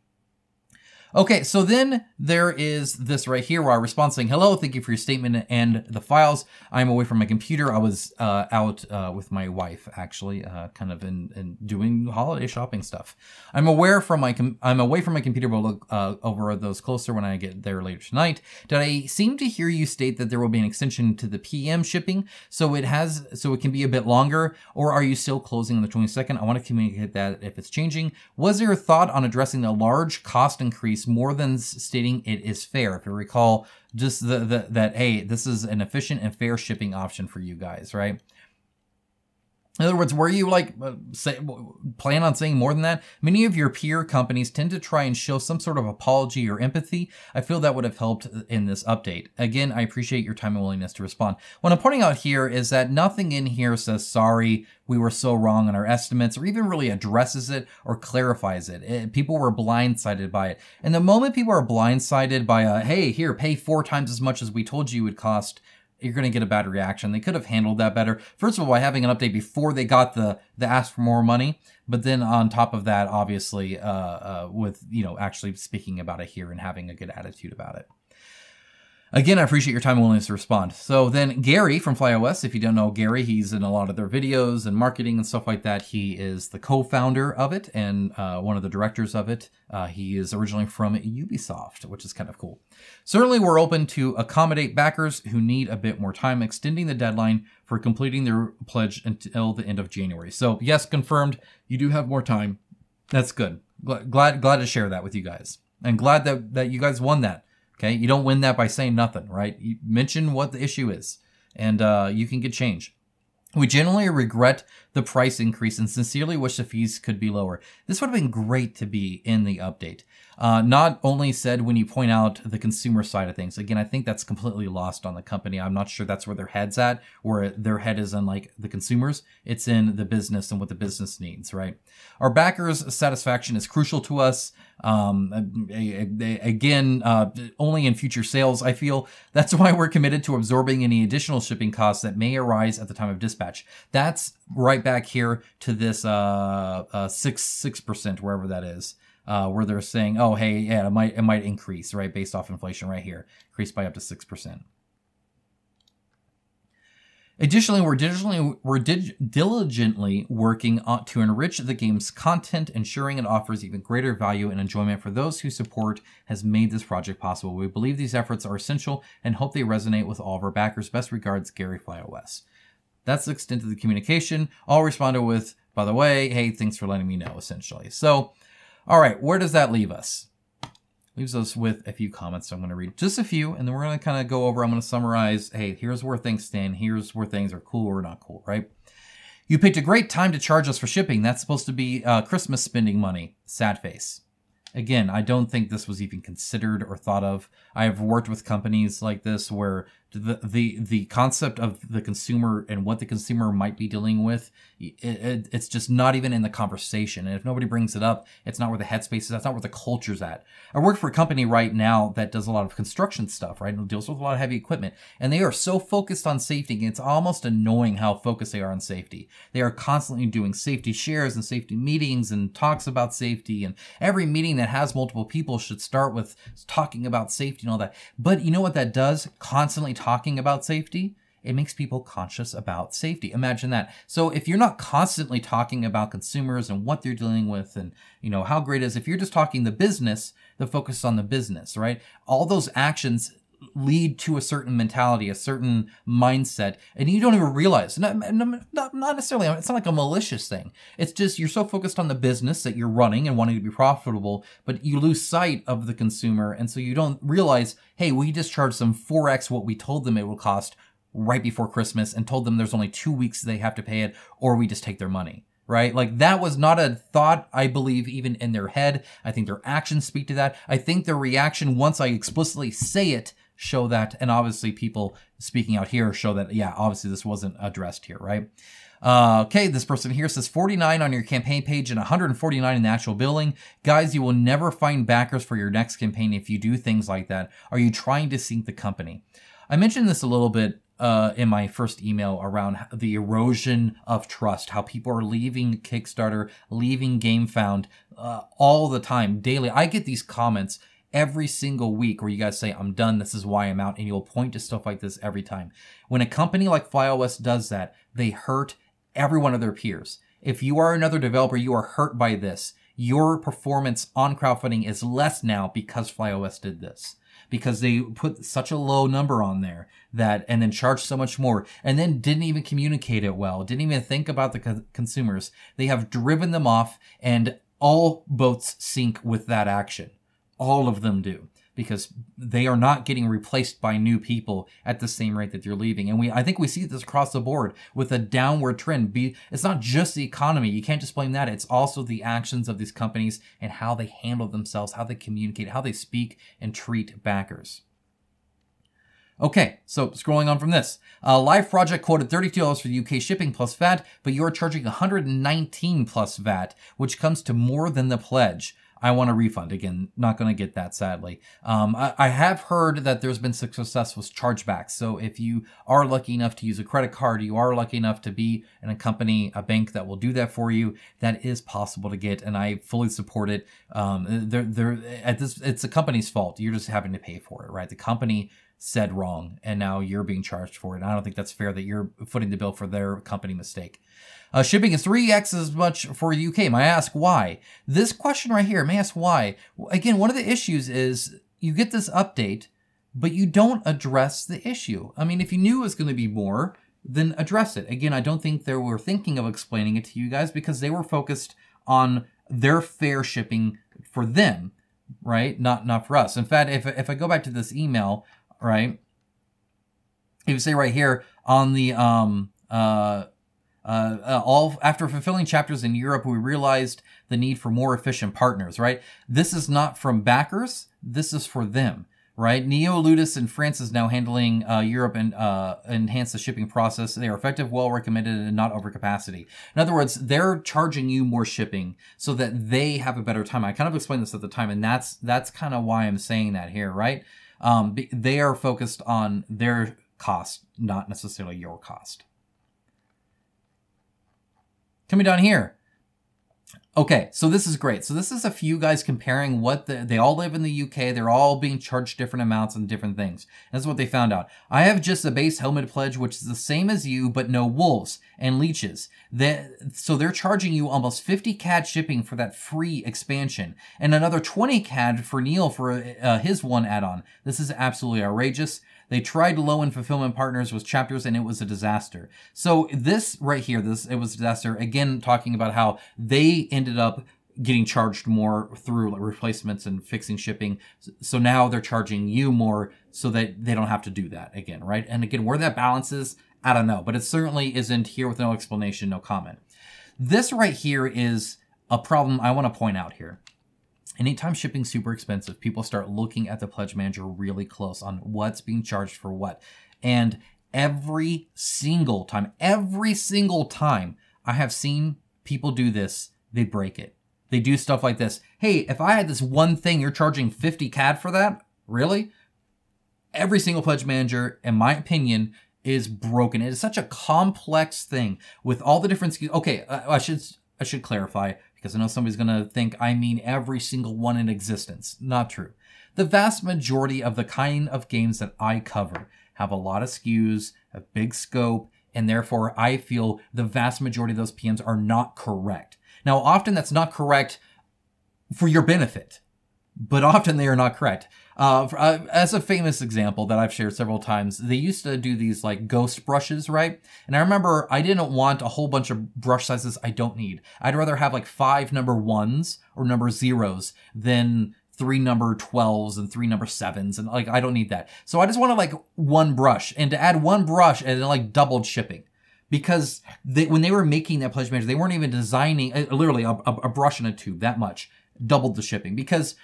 Okay, so then there is this right here where I respond saying, hello, thank you for your statement and the files. I'm away from my computer. I was out with my wife, actually, kind of in doing holiday shopping stuff. I'm away from my computer, but we'll look over those closer when I get there later tonight. Did I seem to hear you state that there will be an extension to the PM shipping, so it can be a bit longer, or are you still closing on the 22nd? I want to communicate that if it's changing. Was there a thought on addressing the large cost increase more than stating it is fair? If you recall, just that, hey, this is an efficient and fair shipping option for you guys, right? In other words, were you like plan on saying more than that? Many of your peer companies tend to try and show some sort of apology or empathy. I feel that would have helped in this update. Again, I appreciate your time and willingness to respond. What I'm pointing out here is that nothing in here says, sorry, we were so wrong on our estimates, or even really addresses it or clarifies it. People were blindsided by it. And the moment people are blindsided by a, hey, here, pay 4 times as much as we told you it would cost, you're going to get a bad reaction. They could have handled that better. First of all, by having an update before they got the ask for more money, but then on top of that, obviously, with, you know, actually speaking about it here and having a good attitude about it. Again, I appreciate your time and willingness to respond. So then Gary from Flyos, if you don't know Gary, he's in a lot of their videos and marketing and stuff like that. He is the co-founder of it and one of the directors of it. He is originally from Ubisoft, which is kind of cool. Certainly, we're open to accommodate backers who need a bit more time, extending the deadline for completing their pledge until the end of January. So yes, confirmed, you do have more time. That's good. Glad to share that with you guys. And glad that you guys won that. Okay, you don't win that by saying nothing, right? You mention what the issue is, and you can get change. We generally regret the price increase and sincerely wish the fees could be lower. This would have been great to be in the update. Not only said when you point out the consumer side of things. Again, I think that's completely lost on the company. I'm not sure that's where their head's at, where their head is in like the consumers. It's in the business and what the business needs, right? Our backers' satisfaction is crucial to us. Again, only in future sales, I feel. That's why we're committed to absorbing any additional shipping costs that may arise at the time of dispatch. That's right back here to this 6%, wherever that is. Where they're saying, oh, hey, yeah, it might increase, right, based off inflation right here, increase by up to 6%. Additionally, we're diligently working to enrich the game's content, ensuring it offers even greater value and enjoyment for those whose support has made this project possible. We believe these efforts are essential and hope they resonate with all of our backers. Best regards, Gary Flyos. That's the extent of the communication. I'll respond with, by the way, hey, thanks for letting me know, essentially. So, all right, where does that leave us? Leaves us with a few comments. So I'm going to read just a few, and then we're going to kind of go over. I'm going to summarize, hey, here's where things stand. Here's where things are cool or not cool, right? You picked a great time to charge us for shipping. That's supposed to be Christmas spending money. Sad face. Again, I don't think this was even considered or thought of. I have worked with companies like this where the concept of the consumer and what the consumer might be dealing with, it's just not even in the conversation. And if nobody brings it up, it's not where the headspace is. That's not where the culture's at. I work for a company right now that does a lot of construction stuff, right? And deals with a lot of heavy equipment. And they are so focused on safety. It's almost annoying how focused they are on safety. They are constantly doing safety shares and safety meetings and talks about safety. And every meeting that has multiple people should start with talking about safety and all that. But you know what that does? Constantly talking about safety, it makes people conscious about safety. Imagine that. So if you're not constantly talking about consumers and what they're dealing with and, you know, how great it is, if you're just talking the business, the focus on the business, right? All those actions lead to a certain mentality, a certain mindset, and you don't even realize. Not necessarily, it's not like a malicious thing. It's just you're so focused on the business that you're running and wanting to be profitable, but you lose sight of the consumer, and so you don't realize, hey, we just charged them 4x what we told them it will cost right before Christmas and told them there's only 2 weeks they have to pay it, or we just take their money. Right? Like that was not a thought, I believe, even in their head. I think their actions speak to that. I think their reaction, once I explicitly say it, show that. And obviously people speaking out here show that, yeah, obviously this wasn't addressed here, right? Okay, this person here says 49 on your campaign page and 149 in the actual billing. Guys, you will never find backers for your next campaign if you do things like that. Are you trying to sink the company? I mentioned this a little bit in my first email around the erosion of trust, how people are leaving Kickstarter, leaving GameFound all the time, daily. I get these comments every single week where you guys say, I'm done, this is why I'm out, and you'll point to stuff like this every time. When a company like Flyos does that, they hurt every one of their peers. If you are another developer, you are hurt by this. Your performance on crowdfunding is less now because Flyos did this. Because they put such a low number on there that, and then charged so much more, and then didn't even communicate it well, didn't even think about the consumers. They have driven them off, and all boats sink with that action. All of them do. because they are not getting replaced by new people at the same rate that you're leaving. And I think we see this across the board with a downward trend. It's not just the economy. You can't just blame that. It's also the actions of these companies and how they handle themselves, how they communicate, how they speak and treat backers. Okay, so scrolling on from this. Live Project quoted $32 for UK shipping plus VAT, but you're charging $119 plus VAT, which comes to more than the pledge. I want a refund. Again, not going to get that, sadly. I have heard that there's been success with chargebacks. So if you are lucky enough to use a credit card, you are lucky enough to be in a company, a bank that will do that for you, that is possible to get, and I fully support it. It's the company's fault. You're just having to pay for it, right? The company said wrong, and now you're being charged for it. And I don't think that's fair that you're footing the bill for their company mistake. Shipping is 3x as much for UK. May I ask why? This question right here, may I ask why? Again, one of the issues is you get this update, but you don't address the issue. I mean, if you knew it was going to be more, then address it. Again, I don't think they were thinking of explaining it to you guys because they were focused on their fair shipping for them, right? Not for us. In fact, if I go back to this email, right, if you say right here on the after fulfilling chapters in Europe, we realized the need for more efficient partners, right? This is not from backers. This is for them, right? Neo Ludus in France is now handling Europe and enhance the shipping process. They are effective, well recommended, and not over capacity. In other words, they're charging you more shipping so that they have a better time. I kind of explained this at the time, and that's kind of why I'm saying that here, right? They are focused on their cost, not necessarily your cost. Coming down here. Okay, so this is great. So this is a few guys comparing what they all live in the UK. They're all being charged different amounts and different things. That's what they found out. I have just a base helmet pledge, which is the same as you, but no wolves and leeches. So they're charging you almost 50 CAD shipping for that free expansion and another 20 CAD for Neil for his one add-on. This is absolutely outrageous. They tried low-end fulfillment partners with chapters, and it was a disaster. So this right here, it was a disaster. Again, talking about how they ended up getting charged more through replacements and fixing shipping. So now they're charging you more so that they don't have to do that again, right? And again, where that balance is, I don't know. But it certainly isn't here with no explanation, no comment. This right here is a problem I want to point out here. Anytime shipping's super expensive, people start looking at the pledge manager really close on what's being charged for what. And every single time I have seen people do this, they break it. They do stuff like this. Hey, if I had this one thing, you're charging 50 CAD for that? Really? Every single pledge manager, in my opinion, is broken. It is such a complex thing with all the different SKUs. Okay, I should clarify, because I know somebody's going to think I mean every single one in existence. Not true. The vast majority of the kind of games that I cover have a lot of SKUs, a big scope, and therefore I feel the vast majority of those PMs are not correct. Now, often that's not correct for your benefit, but often they are not correct. As a famous example that I've shared several times, they used to do these like ghost brushes, right? And I remember I didn't want a whole bunch of brush sizes I don't need. I'd rather have like 5 number 1s or number 0s than 3 number 12s and 3 number 7s. And like, I don't need that. So I just wanted like one brush, and to add one brush and then like doubled shipping. Because when they were making that pledge manager, they weren't even designing literally a brush and a tube, that much, doubled the shipping, because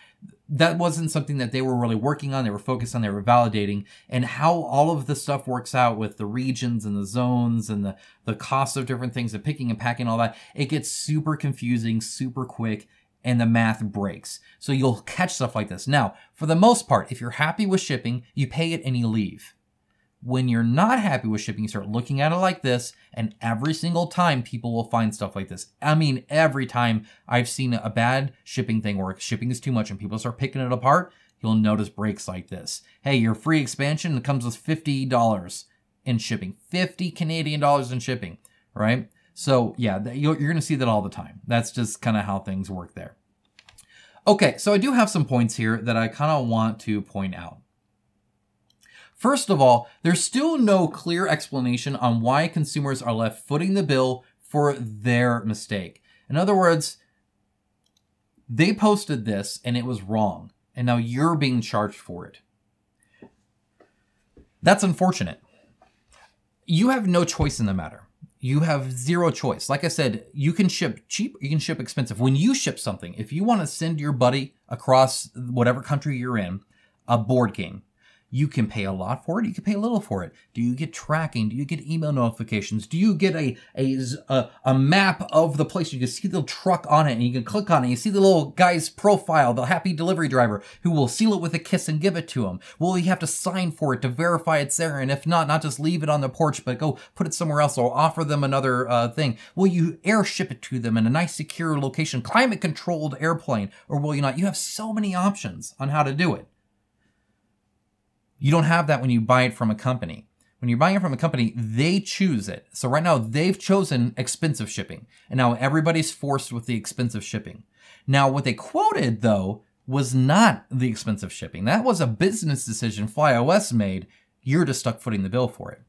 that wasn't something that they were really working on. They were focused on, they were validating, and how all of the stuff works out with the regions and the zones and the cost of different things, the picking and packing, all that. It gets super confusing, super quick, and the math breaks. So you'll catch stuff like this. Now, for the most part, if you're happy with shipping, you pay it and you leave. When you're not happy with shipping, you start looking at it like this, and every single time people will find stuff like this. I mean, every time I've seen a bad shipping thing where shipping is too much and people start picking it apart, you'll notice breaks like this. Hey, your free expansion comes with $50 in shipping, 50 Canadian dollars in shipping, right? So yeah, you're going to see that all the time. That's just kind of how things work there. Okay, so I do have some points here that I kind of want to point out. First of all, there's still no clear explanation on why consumers are left footing the bill for their mistake. In other words, they posted this and it was wrong. and now you're being charged for it. That's unfortunate. You have no choice in the matter. You have zero choice. Like I said, you can ship cheap, you can ship expensive. When you ship something, if you want to send your buddy across whatever country you're in a board game, you can pay a lot for it. You can pay a little for it. Do you get tracking? Do you get email notifications? Do you get a map of the place? You can see the truck on it and you can click on it. You see the little guy's profile, the happy delivery driver who will seal it with a kiss and give it to him. Well, you have to sign for it to verify it's there. And if not just leave it on the porch, but go put it somewhere else or offer them another thing. Will you airship it to them in a nice secure location, climate controlled airplane, or will you not? You have so many options on how to do it. You don't have that when you buy it from a company. When you're buying it from a company, they choose it. So right now they've chosen expensive shipping. And now everybody's forced with the expensive shipping. Now what they quoted though was not the expensive shipping. That was a business decision Flyos made. You're just stuck footing the bill for it.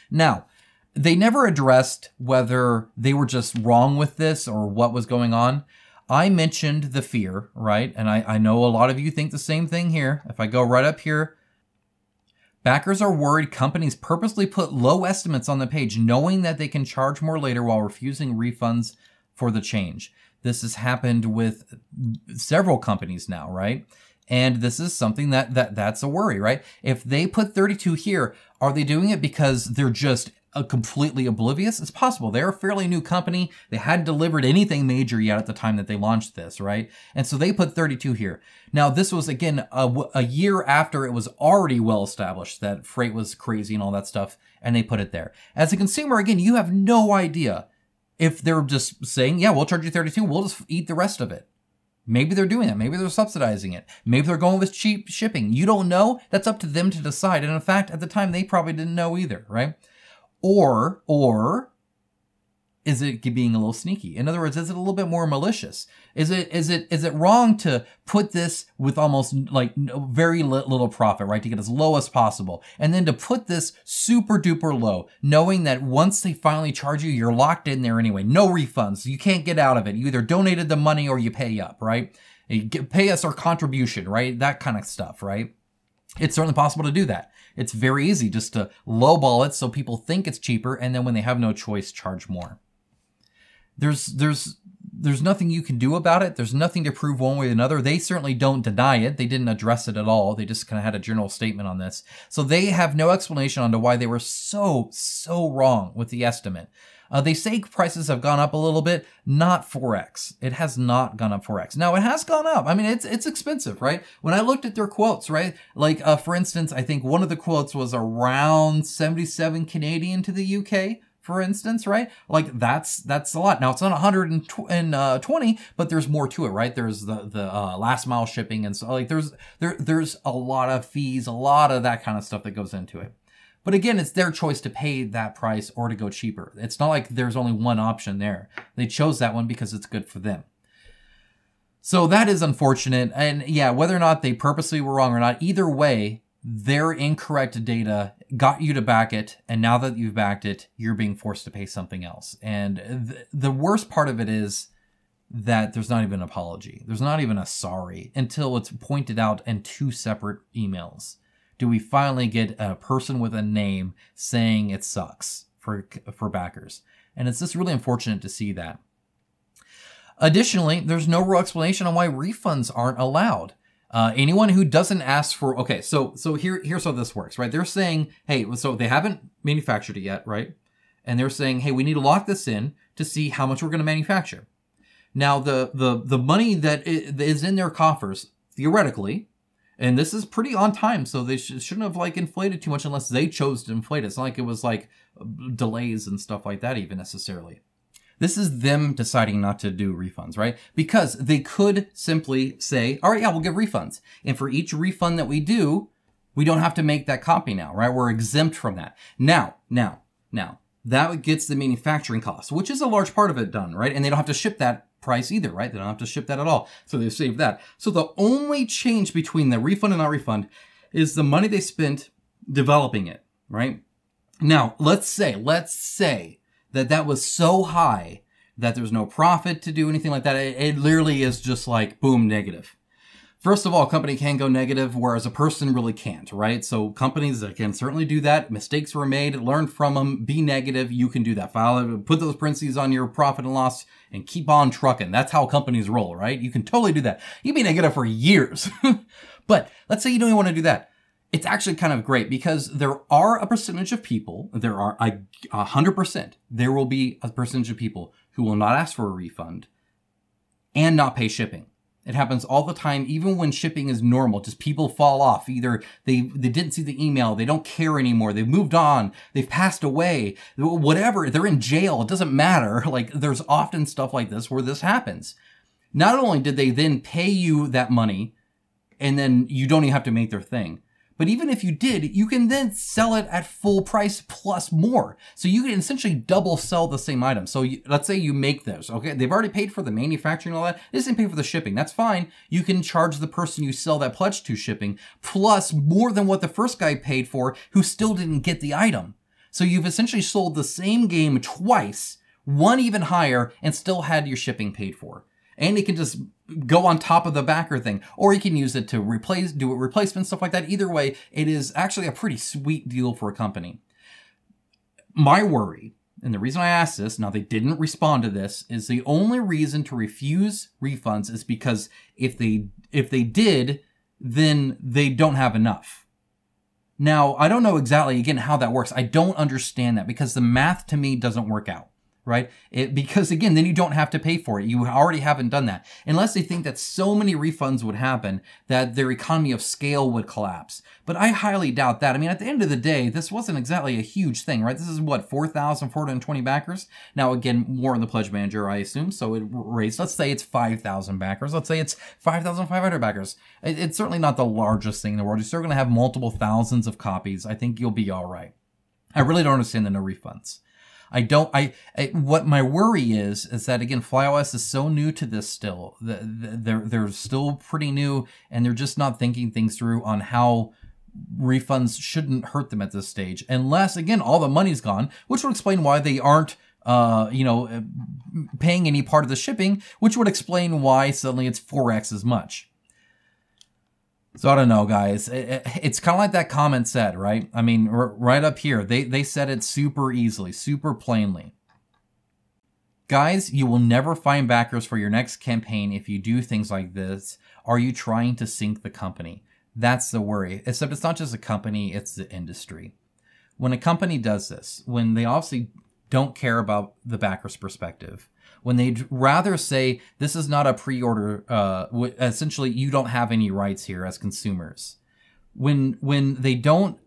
Now, they never addressed whether they were just wrong with this or what was going on. I mentioned the fear, right? And I know a lot of you think the same thing here. If I go right up here, backers are worried companies purposely put low estimates on the page, knowing that they can charge more later while refusing refunds for the change. This has happened with several companies now, right? And this is something that's a worry, right? If they put 32 here, are they doing it because they're just completely oblivious? It's possible. They're a fairly new company. They hadn't delivered anything major yet at the time that they launched this, right? And so they put 32 here. Now, this was, again, a year after it was already well established that freight was crazy and all that stuff, and they put it there. As a consumer, again, you have no idea if they're just saying, yeah, we'll charge you 32, we'll just eat the rest of it. Maybe they're doing that. Maybe they're subsidizing it. Maybe they're going with cheap shipping. You don't know. That's up to them to decide. And in fact, at the time, they probably didn't know either, right? Or is it being a little sneaky? In other words, is it a little bit more malicious? Is it wrong to put this with almost like very little profit, right? To get as low as possible. And then to put this super duper low, knowing that once they finally charge you, you're locked in there anyway. No refunds. You can't get out of it. You either donated the money or you pay up, right? You pay us our contribution, right? That kind of stuff, right? It's certainly possible to do that. It's very easy just to lowball it so people think it's cheaper, and then when they have no choice, charge more. There's nothing you can do about it. There's nothing to prove one way or another. They certainly don't deny it. They didn't address it at all. They just kind of had a general statement on this. So they have no explanation on why they were so wrong with the estimate. They say prices have gone up a little bit, not 4x. It has not gone up 4x. Now, it has gone up. I mean, it's expensive, right? When I looked at their quotes, right? Like, for instance, I think one of the quotes was around 77 Canadian to the UK, for instance, right? Like, that's a lot. Now, it's not 120, but there's more to it, right? There's the last mile shipping, and so, like, there's a lot of fees, a lot of that kind of stuff that goes into it. But again, it's their choice to pay that price or to go cheaper. It's not like there's only one option there. They chose that one because it's good for them. So that is unfortunate. And yeah, whether or not they purposely were wrong or not, either way, their incorrect data got you to back it. And now that you've backed it, you're being forced to pay something else. And the worst part of it is that there's not even an apology. There's not even a sorry until it's pointed out in 2 separate emails. Do we finally get a person with a name saying it sucks for backers? And it's just really unfortunate to see that. Additionally, there's no real explanation on why refunds aren't allowed. Anyone who doesn't ask for, okay, so here's how this works, right? They're saying, hey, so they haven't manufactured it yet, right? And they're saying, hey, we need to lock this in to see how much we're going to manufacture. Now, the money that is in their coffers, theoretically, and this is pretty on time, so they shouldn't have like inflated too much unless they chose to inflate it. It's not like it was like delays and stuff like that even necessarily. This is them deciding not to do refunds, right? Because they could simply say, all right, yeah, we'll give refunds. And for each refund that we do, we don't have to make that copy now, right? We're exempt from that. Now, that gets the manufacturing cost, which is a large part of it done, right? And they don't have to ship that price either, right? They don't have to ship that at all. So they've saved that. So the only change between the refund and not refund is the money they spent developing it, right? Now, let's say that was so high that there's no profit to do anything like that. It literally is just like, boom, negative. First of all, a company can go negative, whereas a person really can't, right? So companies that can certainly do that. Mistakes were made, learn from them, be negative. You can do that. Put those parentheses on your profit and loss and keep on trucking. That's how companies roll, right? You can totally do that. You can be negative for years. But let's say you don't even want to do that. It's actually kind of great because there are a percentage of people, 100%, there will be a percentage of people who will not ask for a refund and not pay shipping. It happens all the time, even when shipping is normal. Just people fall off. Either they didn't see the email, they don't care anymore, they've moved on, they've passed away, whatever, they're in jail, it doesn't matter. Like, there's often stuff like this where this happens. Not only did they then pay you that money, and then you don't even have to make their thing, but even if you did, you can then sell it at full price plus more. So you can essentially double sell the same item. So let's say you make this, okay? They've already paid for the manufacturing and all that. They just didn't pay for the shipping. That's fine. You can charge the person you sell that pledge to shipping plus more than what the first guy paid for who still didn't get the item. So you've essentially sold the same game twice, one even higher, and still had your shipping paid for. And it can just go on top of the backer thing, or you can use it to do a replacement, stuff like that. Either way, it is actually a pretty sweet deal for a company. My worry, and the reason I asked this, now they didn't respond to this, is the only reason to refuse refunds is because if they did, then they don't have enough. Now, I don't know exactly, again, how that works. I don't understand that because the math to me doesn't work out. Right? Because again, then you don't have to pay for it. You already haven't done that. Unless they think that so many refunds would happen that their economy of scale would collapse. But I highly doubt that. I mean, at the end of the day, this wasn't exactly a huge thing, right? This is what, 4,420 backers? Now, again, more in the pledge manager, I assume. So it raised, let's say it's 5,000 backers. Let's say it's 5,500 backers. It's certainly not the largest thing in the world. You're still going to have multiple thousands of copies. I think you'll be all right. I really don't understand the no refunds. What my worry is that, again, Flyos is so new to this still. They're still pretty new, and they're just not thinking things through on how refunds shouldn't hurt them at this stage. Unless, again, all the money's gone, which would explain why they aren't, paying any part of the shipping, which would explain why suddenly it's 4x as much. So I don't know, guys. It's kind of like that comment said, right? I mean, right up here, they said it super easily, super plainly. Guys, you will never find backers for your next campaign if you do things like this. Are you trying to sink the company? That's the worry. Except it's not just a company, it's the industry. When a company does this, when they obviously don't care about the backer's perspective, when they'd rather say, this is not a pre-order, essentially you don't have any rights here as consumers. When they don't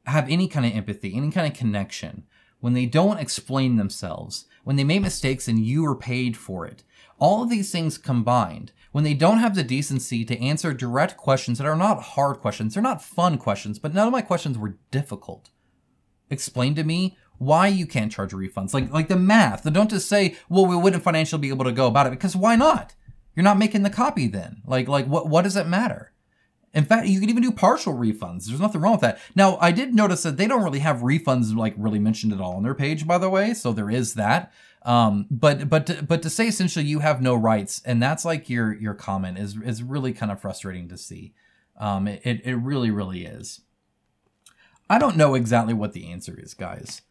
have any kind of empathy, any kind of connection, when they don't explain themselves, when they make mistakes and you are paid for it, all of these things combined, when they don't have the decency to answer direct questions that are not hard questions, they're not fun questions, but none of my questions were difficult. Explain to me why you can't charge refunds. Like the math. Don't just say, well, we wouldn't financially be able to go about it, because why not? You're not making the copy then. Like what does it matter? In fact, you can even do partial refunds. There's nothing wrong with that. Now, I did notice that they don't really have refunds really mentioned at all on their page, by the way. So there is that. But to say essentially you have no rights, and that's like your comment is really kind of frustrating to see. It really, really is. I don't know exactly what the answer is, guys.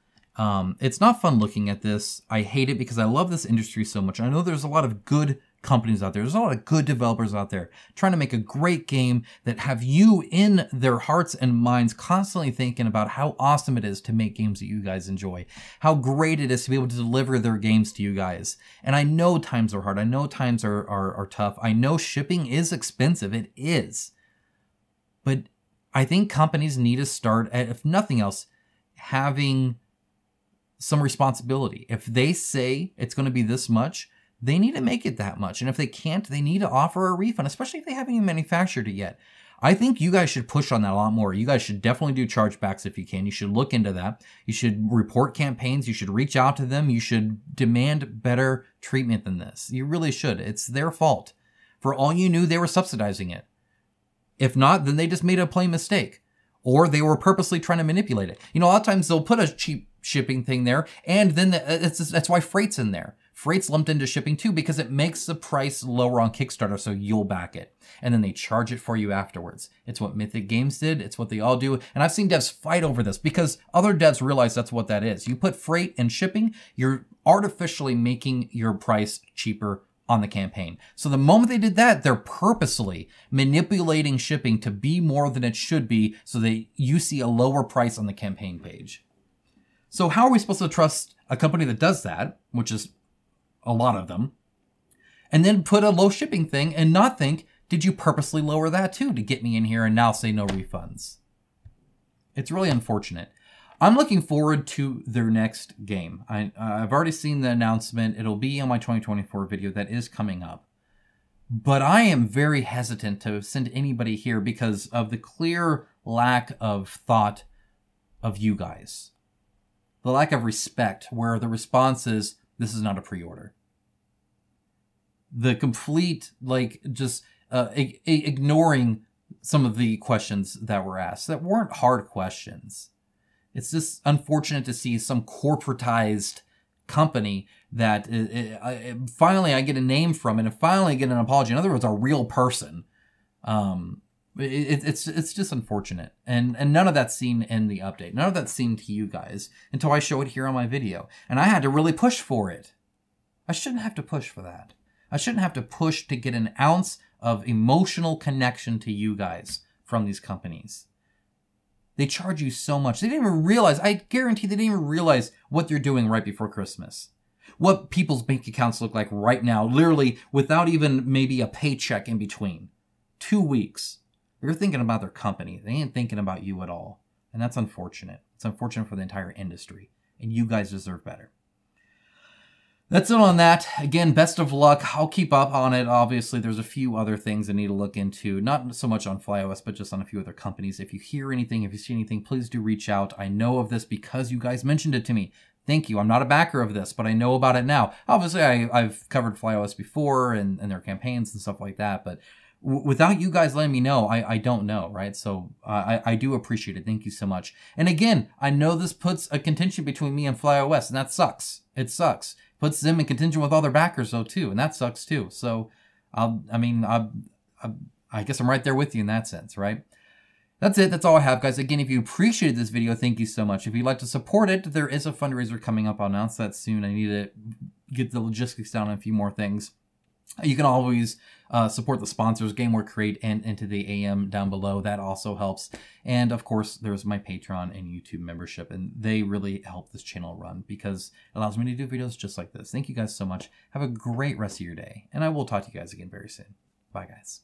It's not fun looking at this. I hate it because I love this industry so much. I know there's a lot of good companies out there. There's a lot of good developers out there trying to make a great game that have you in their hearts and minds constantly thinking about how awesome it is to make games that you guys enjoy, how great it is to be able to deliver their games to you guys. And I know times are hard. I know times are tough. I know shipping is expensive. It is. But I think companies need to start, if nothing else, having some responsibility. If they say it's going to be this much, they need to make it that much. And if they can't, they need to offer a refund, especially if they haven't even manufactured it yet. I think you guys should push on that a lot more. You guys should definitely do chargebacks if you can. You should look into that. You should report campaigns. You should reach out to them. You should demand better treatment than this. You really should. It's their fault. For all you knew, they were subsidizing it. If not, then they just made a plain mistake. Or they were purposely trying to manipulate it. You know, a lot of times they'll put a cheap shipping thing there, and then that's why freight's in there. Freight's lumped into shipping too because it makes the price lower on Kickstarter, so you'll back it. And then they charge it for you afterwards. It's what Mythic Games did. It's what they all do. And I've seen devs fight over this because other devs realize that's what that is. You put freight and shipping, you're artificially making your price cheaper on the campaign. So the moment they did that, they're purposely manipulating shipping to be more than it should be so that you see a lower price on the campaign page. So how are we supposed to trust a company that does that, which is a lot of them, and then put a low shipping thing and not think, did you purposely lower that too to get me in here and now say no refunds? It's really unfortunate. I'm looking forward to their next game. I've already seen the announcement. It'll be on my 2024 video that is coming up. But I am very hesitant to send anybody here because of the clear lack of thought of you guys. The lack of respect, where the response is, this is not a pre-order. The complete, like, just ignoring some of the questions that were asked that weren't hard questions. It's just unfortunate to see some corporatized company that finally I get a name from and finally get an apology. In other words, a real person. It's just unfortunate. And none of that's seen in the update. None of that's seen to you guys until I show it here on my video. And I had to really push for it. I shouldn't have to push for that. I shouldn't have to push to get an ounce of emotional connection to you guys from these companies. They charge you so much. They didn't even realize, I guarantee they didn't even realize what they're doing right before Christmas. What people's bank accounts look like right now, literally without even maybe a paycheck in between. 2 weeks. They're thinking about their company. They ain't thinking about you at all. And that's unfortunate. It's unfortunate for the entire industry. And you guys deserve better. That's it on that. Again, best of luck. I'll keep up on it. Obviously, there's a few other things I need to look into. Not so much on Flyos, but just on a few other companies. If you hear anything, if you see anything, please do reach out. I know of this because you guys mentioned it to me. Thank you. I'm not a backer of this, but I know about it now. Obviously, I've covered Flyos before and their campaigns and stuff like that, but without you guys letting me know, I don't know, right? So I do appreciate it. Thank you so much. And again, I know this puts a contention between me and Flyos, and that sucks. It sucks. Puts them in contention with other backers, though, too, and that sucks, too. So, I guess I'm right there with you in that sense, right? That's it. That's all I have, guys. Again, if you appreciated this video, thank you so much. If you'd like to support it, there is a fundraiser coming up. I'll announce that soon. I need to get the logistics down on a few more things. You can always support the sponsors, Game Work Create, and Into the AM down below. That also helps. And, of course, there's my Patreon and YouTube membership, and they really help this channel run because it allows me to do videos just like this. Thank you guys so much. Have a great rest of your day, and I will talk to you guys again very soon. Bye, guys.